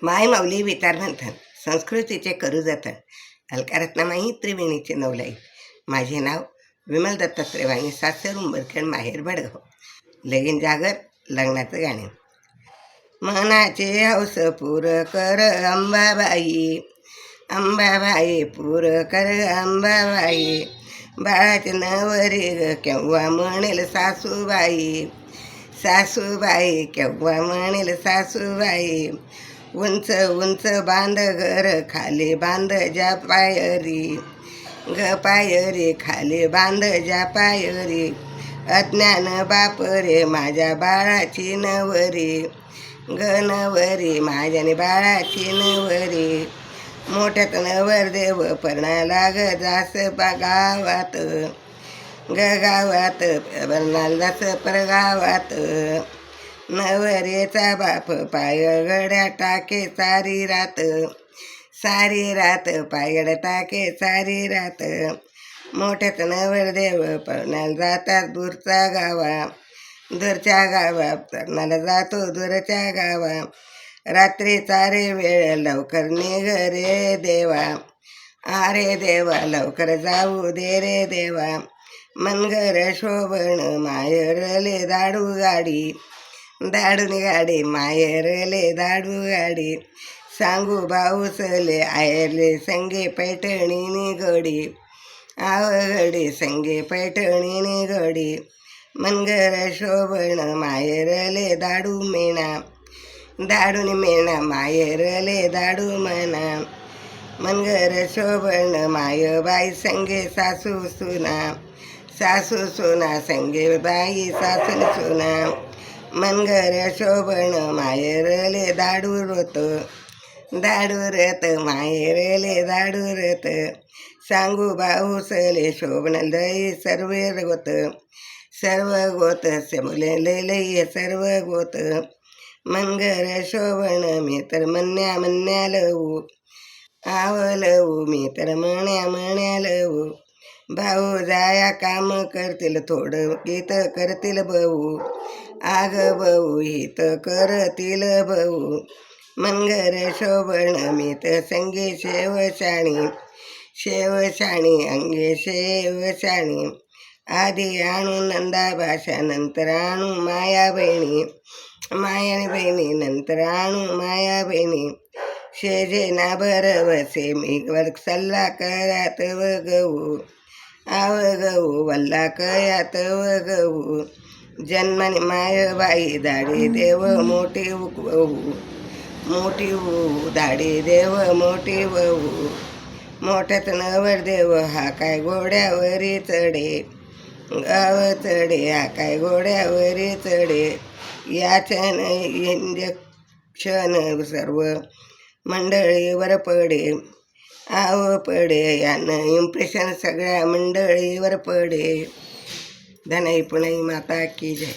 माय माऊली विचार म्हणतात, संस्कृतीचे करू जतन. अलकारत्नामाई त्रिवेणीचे नवलाई. माझे नाव विमल दत्तात्रय वाणी, सासर उंबरखेड, माहेर भडगाव. लगीन जागर लग्नाचं गाणे. मनाचे हौस पूर कर अंबाबाई, अंबाबाई पूर कर अंबाबाई. बाळाचे नवरी केव्हा म्हणेल सासूबाई, सासूबाई केव्हा म्हणेल सासूबाई. उंच उंच बांध घर, खाली बांध ज्या पायरी, ग पायरी खाली बांध ज्या पायरी. अज्ञान बाप रे माझ्या बाळाची नवरी, ग नवरी माझ्याने बाळाची नवरी. मोठ्यात नवर देव परणाला ग जास गावात, ग गावात परणाला जास परगावात. नवरेचा बाप पाय गड्या टाके सारी रात, सारी रात पायगड टाके सारी रात. मोठ्यात नवरदेव परणाला जातात दूरच्या गावा, दूरच्या गावा परणाला जातो दूरच्या गावा. रात्री चारे वेळ लवकर निघ रे देवा, अरे देवा लवकर जाऊ दे रे देवा. मनगर शोभण माहेरले दाडू गाडी, दाडून गाडी माहेरले दाडू गाडी. सांगू भाऊसले आयरले संगे पैठणी निगडी, आवगडी संगे पैठणी निगडी. मनगर शोभण माहेरले दाडू मेणा, दाडून मेणा माहेरले दाडू म्हणा. मनगर शोभण मायबाई संगे सासू सुना, सासू सुना संगे बाई सासून सुना. मनगर शोभण माहेरले दाडू रोत, दाडू रत माहेरले दाडू रत. सांगू भाऊसले शोभण लई सर्व गोत, सर्व गोत मुले लई सर्व गोत. मनगर शोभण मी तर म्हणण्या म्हणण्या लवू, आव लवू मी तर म्हणण्या म्हणण्या लवू. भाऊ जाया काम करतील थोडं गीत करतील भाऊ, आग भाऊ हित करतील भाऊ. मनगर शोभण मी तर संगे शेवशाणी, शेवशाणी अंगे शेवशाणी. आधी आणू नंदा भाषा, नंतर आणू माया बहिणी, माया बहिणी नंतर आणू माया बहिणी. शेजे ना भरवसे मी सल्ला कयात व गहू, आव गहू वल्ला कयात व गहू. जन्माने मायबाई दाढी देव मोठी वहू, मोठी वहू दाढी देव मोठी वहू. मोठ्यात नवरदेव हा काय घोड्यावरी चढे, गाव चढे हा काय घोड्यावरी चढे. याचन इंजेक्शन सर्व मंडळीवर पडे, आव पडे यानं इम्प्रेशन सगळ्या मंडळीवर पडे. धनाई पुणाई माता की जय.